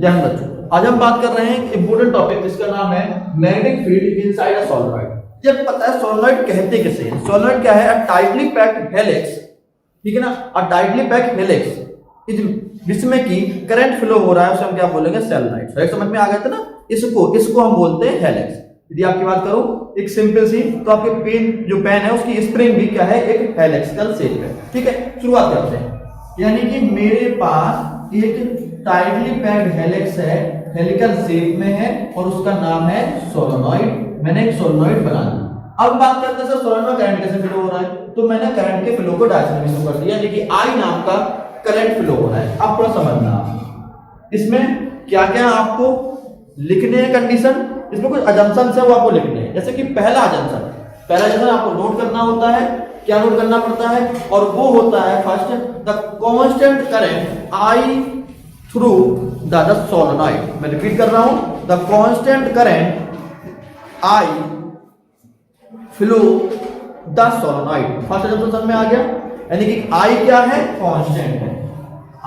जय बच्चों, आज हम बात कर रहे हैं एक इंपोर्टेंट टॉपिक जिसका नाम है magnetic field inside a solenoid. जब पता है सोलेनॉइड कहते किसे हैं? सोलेनॉइड क्या है? अ टाइटली पैक्ड हेलिक्स, ठीक है ना, अ टाइटली पैक्ड हेलिक्स जिसमें कि करंट फ्लो हो रहा है, उसे हम क्या बोलेंगे? सोलेनॉइड। एक समझ में आ गया था ना? इसको हम बोलते हैं हेलिक्स। यदि आपकी बात करूं एक सिंपल सी, तो आपके पेन है उसकी स्प्रिंग भी क्या है? एक हेलिक्सिकल शेप है। ठीक है, शुरुआत करते हैं। यानी कि मेरे पास एक टाइटली पैक्ड हेलिक्स है, हेलिकल शेप में है और उसका नाम है सोलेनॉइड। मैंने एक सोलेनॉइड बना लिया। अब बात करते हैं सर सोलेनॉइड में करंट कैसे फ्लो हो रहा है? तो मैंने करंट के फ्लो को डायरेक्शन में शुरू कर दिया, यानी कि आई नाम का करंट फ्लो हो रहा है। अब थोड़ा समझना, इसमें क्या क्या आपको लिखने हैं कंडीशन, इसमें कुछ अजम्पशंस है वो आपको लिखने हैं। जैसे कि पहला अजम्पशन आपको नोट करना होता है। क्या नोट करना पड़ता है? और वो होता है first, the constant current I through the solenoid. मैं रिपीट कर रहा हूं, the constant current I flow the solenoid. First assumption समझ में आ गया, यानी कि आई क्या है? कांस्टेंट है।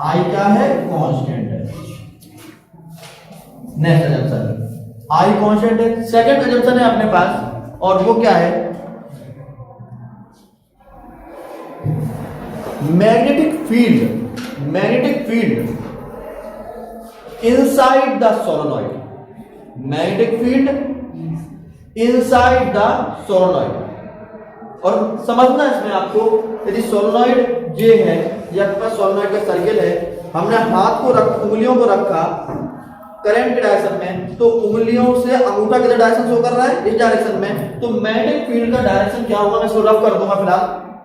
आई क्या है? कांस्टेंट है। नेक्स्ट अजम्पशन, आई कांस्टेंट है। सेकंड अजम्पशन है अपने पास, और वो क्या है? Magnetic field inside the solenoid. Magnetic field inside the solenoid. और समझना इसमें आपको, यदि सोलेनॉइड ये है, या आपके पास सोलेनॉइड का सर्किल है, हमने हाथ को उंगलियों को रखा करंट के डायरेक्शन में, तो उंगलियों से अंगूठा किधर डायरेक्शन शो कर रहा है? इस डायरेक्शन में। तो मैग्नेटिक फील्ड का डायरेक्शन क्या होगा? मैं इसको रफ कर दूंगा फिलहाल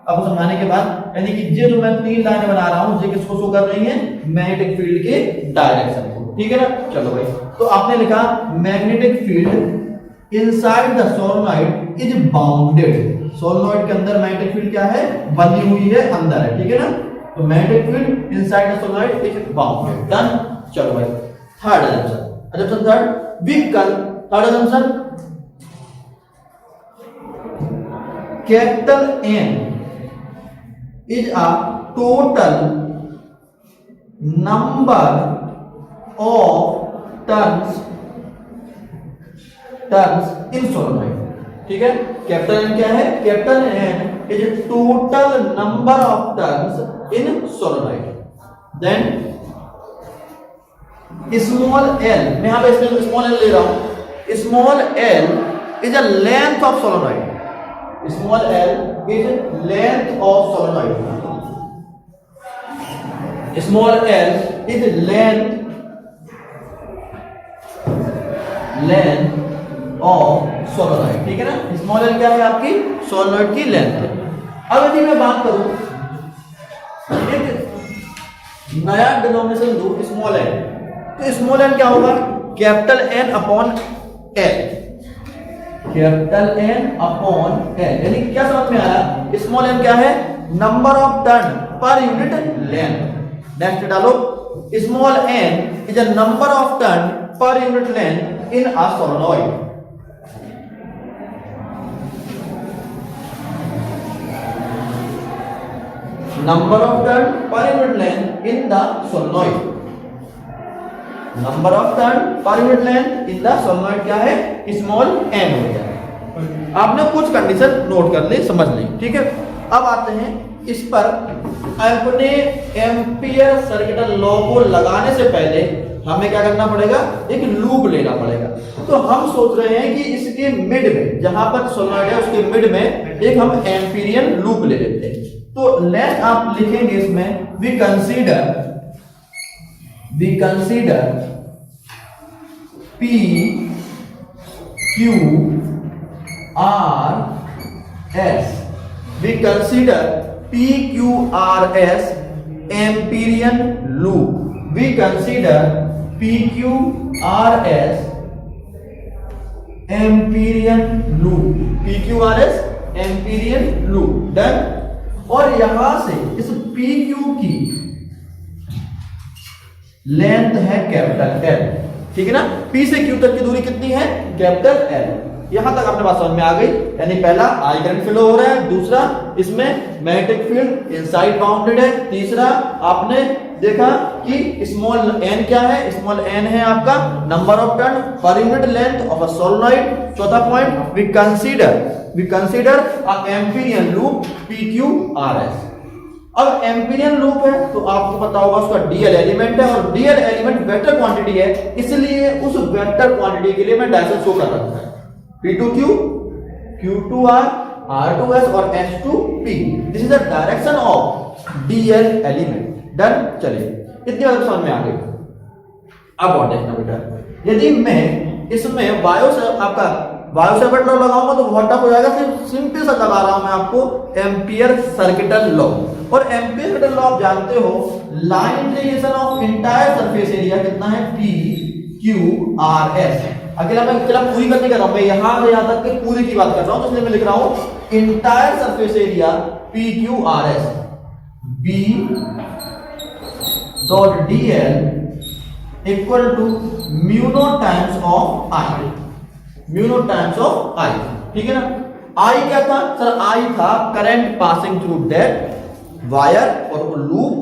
आपको समझाने के बाद। यानी कि ये जो मैं 3 लाइनें बना रहा हूं, ये किसको शो कर रही हैं? मैग्नेटिक फील्ड के डायरेक्शन को। ठीक है ना? चलो भाई, तो आपने लिखा magnetic field inside the solenoid is bounded. Solenoid के अंदर मैग्नेटिक फील्ड क्या है? बंधी हुई है, अंदर है। ठीक है ना? तो magnetic field inside the solenoid is bounded. Done. चलो भाई, third assumption third vehicle. Third assumption, capital N is a total number of turns in solenoid। ठीक है, कैपिटल N क्या है? Capital N is a total number of turns in solenoid। then small l, मैं यहां पे small l ले रहा हूं। Small l is a length of solenoid। Small l is length of solenoid। Small l is length of solenoid। ठीक है ना? Small l क्या है? आपकी सोलेनॉइड की लेंथ है। अब यदि मैं बात करूं, एक नया डिनोमिनेशन दो स्मॉल l, तो स्मॉल n क्या होगा? Capital N upon L। Capital N upon L, यानी क्या समझ में आया? स्मॉल n क्या है? Number of turn per unit length. Next डालो, small n is a number of turn per unit length in a solenoid. Number of turn per unit length in the solenoid. Number of turn per unit length in the solenoid क्या है? Small n हो गया। आपने कुछ condition note कर ली, समझ ली। ठीक है, अब आते हैं इस पर। अपने एम्पियर सर्किटल लॉ को लगाने से पहले हमें क्या करना पड़ेगा? एक लूप लेना पड़ेगा। तो हम सोच रहे हैं कि इसके मिड में, जहां पर सोलेनॉइड है उसके मिड में एक हम एम्पीरियन लूप ले लेते हैं। तो लेट आप लिखेंगे इसमें, we consider P Q R S। We consider P Q R S Amperian loop. We consider P Q R S Amperian loop. P Q R S Amperian loop. Done. और यहां से इस P Q की length है capital L। ठीक है ना? P से Q तक की दूरी कितनी है? Capital L। यहां तक आपने बात समझ में आ गई। यानी पहला आई करंट फ्लो हो रहा है, दूसरा इसमें मैग्नेटिक फील्ड इनसाइड बाउंडेड है, तीसरा आपने देखा कि स्मॉल n क्या है, स्मॉल n है आपका number of turn per unit length of a solenoid. चौथा point we consider a amperian loop PQRS। अब एम्पीरियन लूप है तो आपको पता होगा उसका डीएल एलिमेंट है और डीएल एलिमेंट वेक्टर क्वांटिटी है, इसलिए उस वेक्टर क्वांटिटी के लिए मैं डायरेक्शन शो कर रखा है P2Q, Q2R, R2S और S2P। This is the direction of DL element. Done. चलिए इतनी बात समझ में आ गई। अब और देखना बेटा, यदि मैं इसमें वायु सेवर्ट लॉ लगाऊंगा तो बहुत टफ हो जाएगा। सिर्फ सिंपल सा लगा रहा हूं मैं आपको एम्पियर सर्किटल लॉ। और एम्पियर सर्किटल लॉ आप जानते हो, line integration of entire surface area कितना है, PQRS। अकेला पूरी करने का रहा हूं, मैं यहां से यहां तक के पूरी की बात कर रहा हूं, तो इसलिए मैं लिख रहा हूं entire surface area PQRS B dot DL equal to mu naught times of I, mu naught times of I। ठीक है ना। I क्या था सर, I था current passing through that wire और लूप,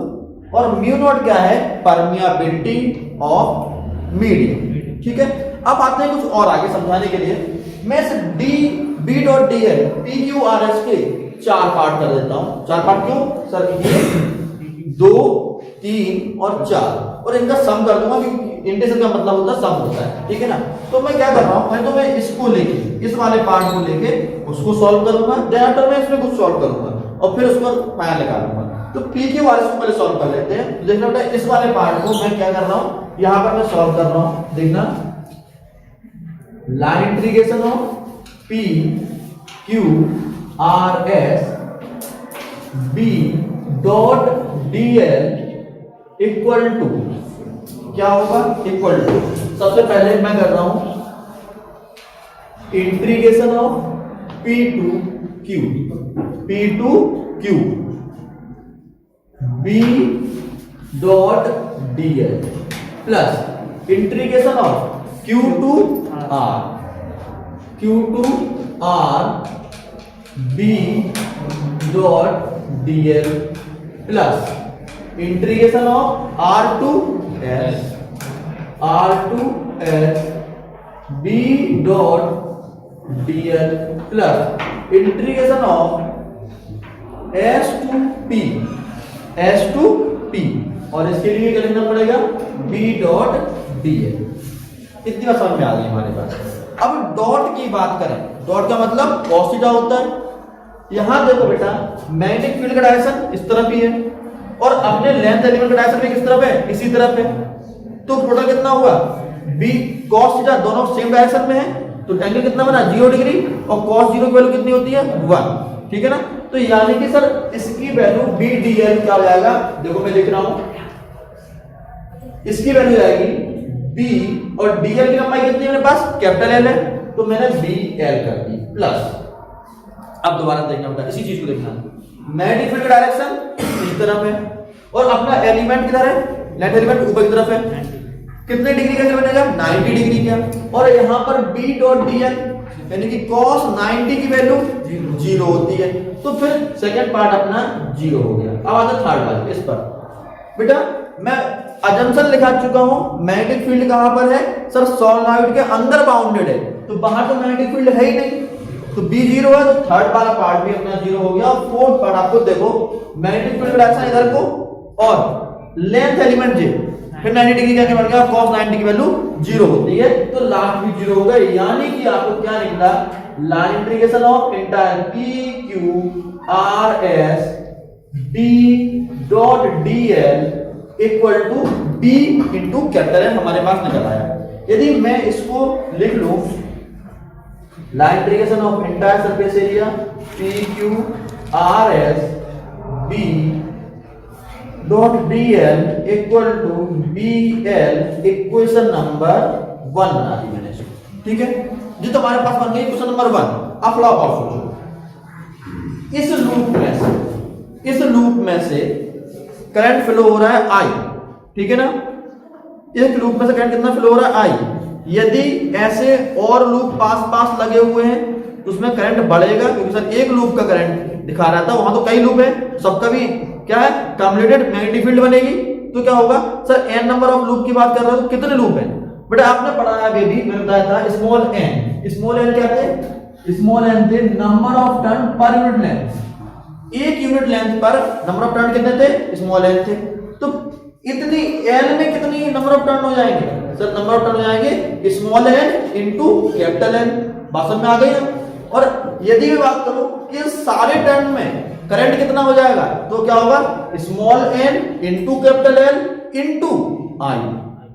और म्यू नॉट क्या है, परमियाबिलिटी ऑफ मीडियम। ठीक है। अब आते हैं कुछ और आगे समझाने के लिए। मैं इस B डॉट DL PQRS के 4 पार्ट कर देता हूं। 4 पार्ट क्यों सर, ये 2, 3 और 4, और इनका सम कर दूंगा क्योंकि इंटीग्रेशन का मतलब होता है सम होता है। ठीक है ना। तो मैं क्या कर रहा हूं, तो मैं इसको लेके, इस वाले पार्ट को लेके उसको सॉल्व करूंगा, देन आफ्टर मैं इसमें कुछ सॉल्व करूंगा और फिर उसको फाइनल निकालूंगा। तो PQRS को पहले सॉल्व कर लेते हैं। तो देखना बेटा, इस वाले पार्ट को मैं क्या कर रहा हूं, यहां पर मैं सॉल्व कर रहा हूं। देखना, line integration of PQRS B dot DL equal to क्या होगा, इक्वल टू सबसे पहले मैं कर रहा हूं integration of P2Q B dot DL plus integration of Q2R B dot DL plus integration of R2S B dot DL plus integration of S2P, और इसके लिए क्या लिखना पड़ेगा, B डॉट DL। इतनी बात समझ में आ गई हमारे पास। अब डॉट की बात करें, डॉट का मतलब cos थीटा होता है। यहां देखो बेटा, मैग्नेटिक फील्ड का डायरेक्शन इस तरफ ही है और अपने लेंथ एलिमेंट का डायरेक्शन भी किस तरफ है, इसी तरफ है। तो टोटल कितना हुआ, B cos थीटा दोनों सेम डायरेक्शन में है, तो एंगल कितना बना 0 डिग्री, और cos 0 की वैल्यू कितनी होती है 1। ठीक है ना। तो यानी कि सर इसकी वैल्यू BDL क्या हो जाएगा, देखो मैं लिख रहा हूं, इसकी वैल्यू आएगी B और DL की लंबाई कितनी है मेरे पास, कैपिटल L है, तो मैंने BL कर दी प्लस। अब दोबारा देखना होगा, इसी चीज को देखना, मैग्नेटिक फील्ड का डायरेक्शन इस तरफ है और अपना एलिमेंट किधर है, लेंथ एलिमेंट ऊपर की तरफ है। कितने डिग्री का एंगल बनेगा, 90 डिग्री का, और यहां पर B डॉट DL यानी कि cos 90 की वैल्यू 0 होती है, तो फिर सेकंड पार्ट अपना 0 हो गया। अब आता थर्ड पार्ट, इस पर बेटा मैं अजम्पशन लिखा चुका हूं, मैग्नेटिक फील्ड कहां पर है सर, सोलेनॉइड के अंदर बाउंडेड है, तो बाहर तो मैग्नेटिक फील्ड है ही नहीं, तो B 0 है, तो थर्ड वाला पार्ट भी अपना 0 हो गया। और फोर्थ पार्ट आपको देखो, मैग्नेटिक फील्ड डायरेक्शन इधर को और लेंथ एलिमेंट J, फिर 90 डिग्री का एंगल बन गया, cos 90 की वैल्यू 0 होती है, तो लास्ट भी 0 होगा। यानी कि आपको क्या निकला, line integration of entire PQRS B dot DL equal to B into capital M हमारे पास निकल आया। यदि मैं इसको लिख लूं, line integration of entire surface area PQRS B dot DL equal to BL equation number 1 बना दी मैंने। ठीक है, जो तो हमारे पास बन गई इक्वेशन नंबर 1। अब थोड़ा और सोचो, इस लूप में से करंट फ्लो हो रहा है I, ठीक है ना, एक लूप में से करंट कितना फ्लो हो रहा है I। यदि ऐसे और लूप पास लगे हुए हैं तो उसमें करंट बढ़ेगा, क्योंकि सर एक लूप का करंट दिखा रहा था, वहां तो कई लूप है, सबका भी क्या है कम्युलेटेड मैग्नेटिक फील्ड बनेगी, तो क्या होगा sir n number of loop की बात कर रहे हो तो कितने लूप हैं बेटा आपने पढ़ाया बेबी मैंने बताया था स्मॉल n क्या थे स्मॉल n थे number of turn per unit length एक यूनिट लेंथ पर नंबर ऑफ टर्न कितने थे स्मॉल n थे तो इतनी n में कितनी नंबर ऑफ टर्न हो जाएंगे सर नंबर ऑफ टर्न हो जाएंगे small n into capital N बात समझ में आ गई है और यदि मैं बात करूं कि सारे टर्न में करंट कितना हो जाएगा तो क्या होगा small n into capital N into I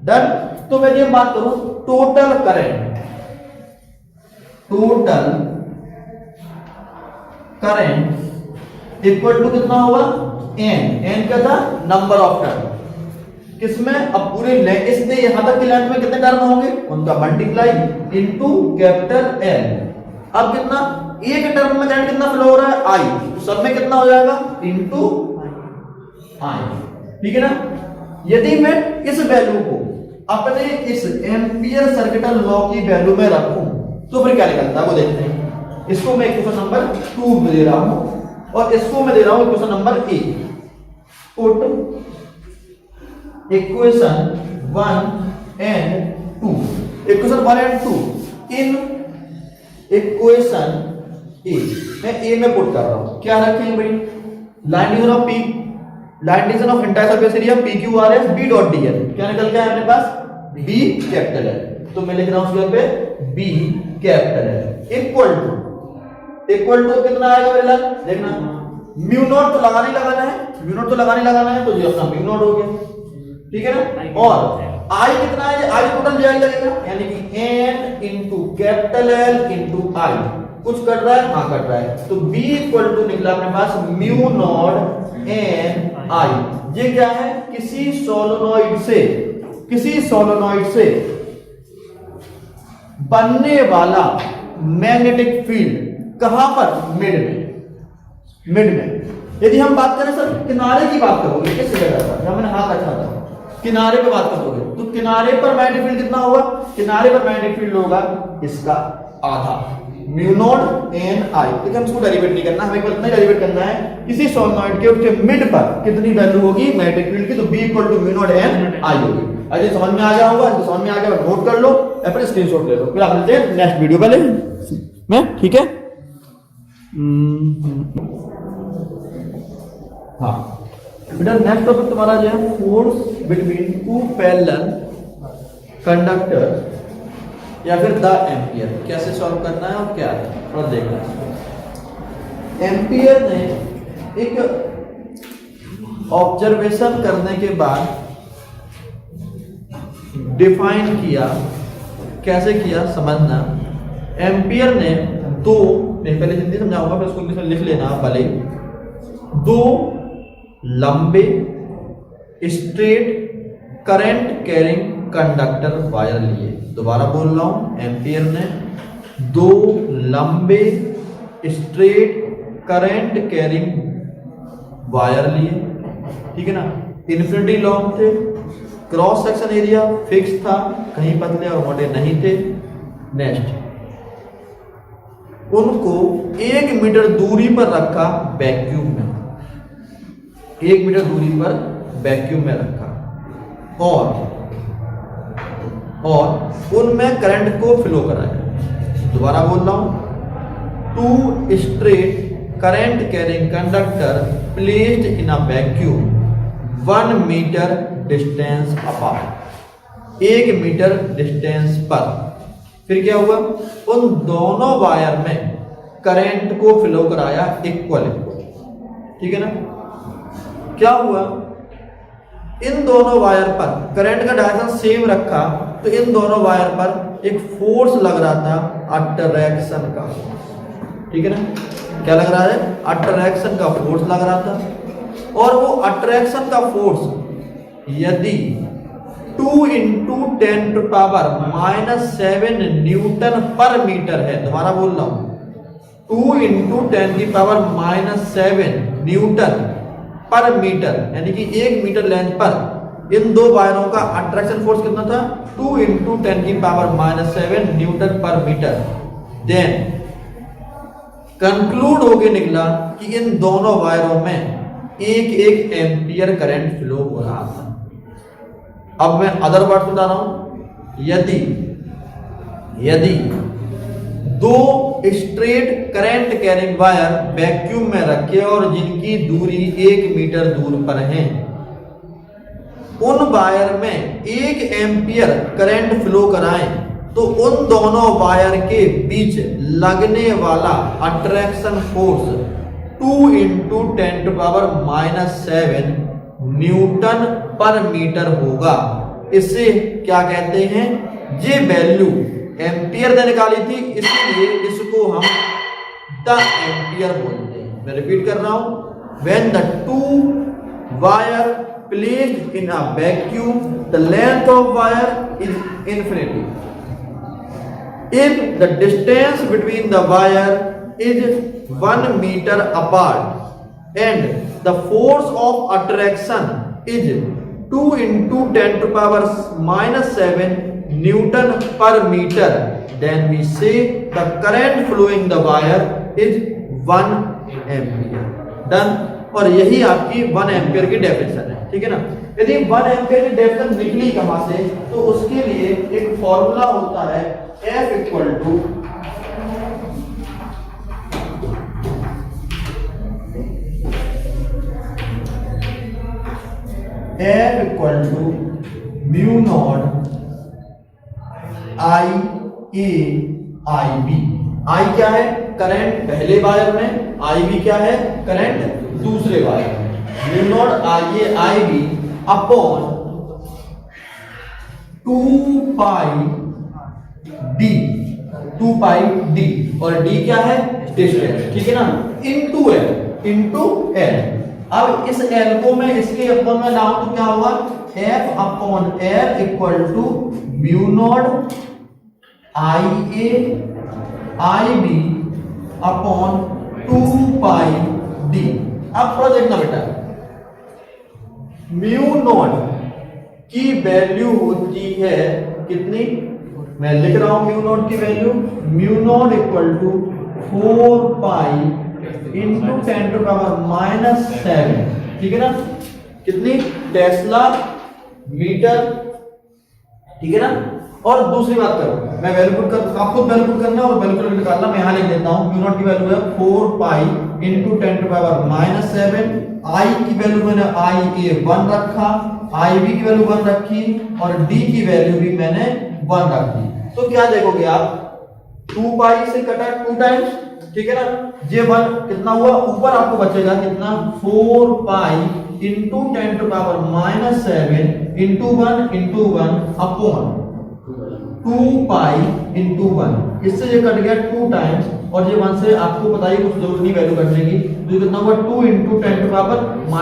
done तो मैं ये बात करूं टोटल करंट इक्वल टू कितना होगा n क्या था नंबर ऑफ टर्न किसमें अब पूरे इसने यहां तक की लेंथ में कितने टर्न होंगे उनका मल्टीप्लाई इनटू कैपिटल N अब कितना एक टर्न में करंट कितना फ्लो हो रहा है I तो सब में कितना हो जाएगा इनटू I ठीक है ना यदि मैं इस वैल्यू को अपने इस एम्पियर सर्किटल लॉ की वैल्यू में रखूं तो फिर क्या निकलता है वो देखते हैं इसको मैं इक्वेशन नंबर 2 दे रहा हूं और इसको मैं दे रहा हूं equation number 1 put equation 1 and 2 equation 1 and 2 in equation A मैं ए में पुट कर रहा हूं क्या रखेंगे भाई line division of P line division of entire surface area P Q R S B dot D L क्या निकल गया अपने पास बी कैपिटल है तो मैं लिख रहा हूं उसके पे बी कैपिटल है इक्वल टू कितना आएगा मेरे लिए देखना म्यू नॉट तो लगाना है तो ये अपना म्यू नॉट हो गया ठीक है ना और आई कितना है आई टोटल जाएगा लगेगा यानी कि n into capital L into I कुछ कट रहा है हाँ कट रहा है तो B इक्वल टू निकला अपने पास म्यू नॉट n I ये क्या है किसी सोलोनॉइड से बनने वाला मैग्नेटिक फील्ड कहां पर मिड में यदि हम बात करें सर किनारे की बात करोगे किस जगह पर जहां मैंने हाथ रखा था किनारे पे बात करोगे तो किनारे पर मैग्नेटिक फील्ड कितना होगा किनारे पर मैग्नेटिक फील्ड होगा इसका आधा म्यू नॉट n I लेकिन हम इसको डेरिवेट नहीं करना हमें कितना डेरिवेट करना है किसी सोलेनॉइड के उसके मिड पर कितनी वैल्यू होगी मैग्नेटिक फील्ड की तो b equal to mu naught n I होगी अरे समझ में आ गया होगा समझ में आ गया नोट कर लो या फिर स्क्रीनशॉट ले लो फिर आप मिलते हैं नेक्स्ट वीडियो पहले में ठीक है हाँ बेटा नेक्स्ट टॉपिक तुम्हारा जो है force between two parallel conductor या फिर द एम्पियर कैसे सॉल्व करना है और क्या है थोड़ा देखना है एम्पियर ने एक ऑब्जर्वेशन करने के बाद डिफाइन किया कैसे किया समझना एम्पियर ने दो मैं पहले हिंदी समझाऊंगा फिर उसको इंग्लिश में लिख लेना भले दो लंबे straight current carrying conductor wire लिए दोबारा बोल रहा हूं एम्पियर ने दो लंबे स्ट्रेट करंट कैरिंग वायर लिए ठीक है ना इन्फिनिटी लॉन्ग थे क्रॉस सेक्शन एरिया फिक्स था कहीं पतले और मोटे नहीं थे नेक्स्ट उनको 1 मीटर दूरी पर रखा वैक्यूम में 1 मीटर दूरी पर वैक्यूम में रखा और उनमें करंट को फ्लो कराया दोबारा बोल रहा हूं 2 straight current carrying conductor placed in a vacuum 1 metre distance apart 1 metre distance पर फिर क्या हुआ उन दोनों वायर में करंट को फ्लो कराया इक्वल ठीक है ना क्या हुआ इन दोनों वायर पर करंट का डायरेक्शन सेम रखा तो इन दोनों वायर पर एक फोर्स लग रहा था अट्रैक्शन का ठीक है ना क्या लग रहा है अट्रैक्शन का फोर्स लग रहा था और वो अट्रैक्शन का फोर्स यदि 2 × 10⁻⁻7 न्यूटन पर मीटर है दोबारा बोल रहा हूं 2 × 10⁻⁻7 न्यूटन पर मीटर यानी कि 1 मीटर लेंथ पर इन दो वायरों का अट्रैक्शन फोर्स कितना था 2 × 10⁻⁻7 न्यूटन पर मीटर देन कंक्लूड होके निकला कि इन दोनों वायरों में 1 एम्पियर करंट फ्लो हो रहा था अब मैं अदर वर्ड बता रहा हूं, यदि दो straight current carrying wire vacuum में रखे और जिनकी दूरी 1 मीटर दूर पर है, उन वायर में 1 एम्पियर करंट फ्लो कराएं, तो उन दोनों वायर के बीच लगने वाला अट्रैक्शन फोर्स 2 × 10⁻⁷ न्यूटन पर मीटर होगा। इसे क्या कहते हैं? ये वैल्यू एम्पियर ने निकाली थी, इसलिए इसको हम द एम्पियर बोलते हैं। मैं रिपीट कर रहा हूं, when the two wire placed in a vacuum, the length of wire is infinity. If the distance between the wire is 1 meter apart and the force of attraction is 2 × 10⁻⁷ Newton per meter, then we say the current flowing the wire is 1 ampere. Done. और यही आपकी 1 ampere की definition है, ठीक है ना। यदि 1 ampere की डेफिनेशन निकली कहां से, तो उसके लिए एक फॉर्मूला होता है F = μ0 IAIB। I क्या है? करंट पहले वायर में, IB क्या है? करंट दूसरे वायर में। μ0 IAIB अपॉन 2πd, और d क्या है? डिस्टेंस, ठीक है ना, इनटू L। अब इस L को मैं इसके अपॉन में लाऊं तो क्या होगा? F/L = μ0 IAIB upon 2πd। अब थोड़ा देखना बेटा, μ0 की वैल्यू होती है कितनी? मैं लिख रहा हूं μ0 की वैल्यू, μ0 = 4π × 10⁻⁷, ठीक है ना, कितनी? टेस्ला मीटर, ठीक है ना। और दूसरी बात करो, मैं वैल्यू पुट कर, आपको वैल्यू पुट करना और वैल्यू निकालना। मैं यहां लिख देता हूं, μ0 की वैल्यू है 4π × 10⁻⁷। I की वैल्यू मैंने IA1 रखा, IB की वैल्यू 1 रखी, और D की वैल्यू भी मैंने 1 रखी। तो क्या देखोगे आप, 2π से कटा 2 टाइम्स, ठीक है ना। ये 1 कितना हुआ? ऊपर आपको बचेगा कितना? 4π × 10⁻⁷ × 1 अपॉन 2π × 1। इससे ये कट गया 2 टाइम्स, और ये 1 से आपको पता ही कुछ जरूरत नहीं वैल्यू करने की। तो कितना हुआ? 2 ×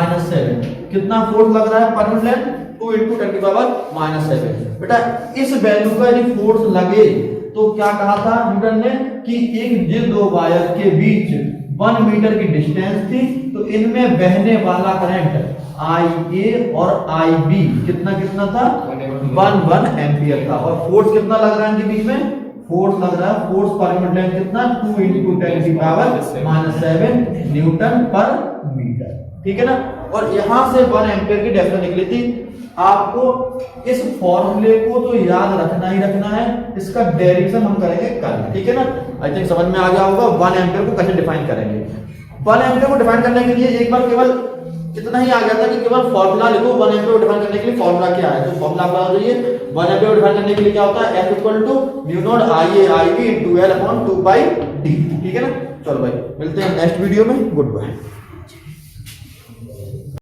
10⁻⁷। कितना फोर्स लग रहा है पर यूनिट? 2 × 10⁻⁷। बेटा इस वैल्यू का यदि फोर्स लगे तो क्या कहा था न्यूटन ने कि जिन दो वायर के बीच 1 मीटर की डिस्टेंस थी, तो इनमें बहने वाला करंट IA और IB कितना था? 1 एम्पियर था। और फोर्स कितना लग रहा है इनके बीच में? फोर्स लग रहा है, फोर्स पर यूनिट कितना? 2 × 10⁻⁷ न्यूटन पर मीटर, ठीक है ना। और यहां से 1 एम्पियर की डेफिनेशन निकली थी। आपको इस फॉर्मूले को तो याद रखना ही रखना है, इसका डेरिवेशन हम करेंगे कल, ठीक है ना। आई थिंक समझ में आ गया होगा 1 एम्पियर को कैसे डिफाइन करेंगे। 1 एम्पियर को डिफाइन करने के लिए एक बार केवल इतना ही आ गया था कि केवल फॉर्मूला लिखो 1 एम्पियर को डिफाइन करने के लिए फॉर्मूला क्या है। तो फॉर्मूला आपका हो जाइए 1 एम्पियर को डिफाइन करने के लिए क्या होता है? F = μ0 IAIB × L/2πd, ठीक है ना। चलो भाई मिलते हैं नेक्स्ट वीडियो में, गुड बाय।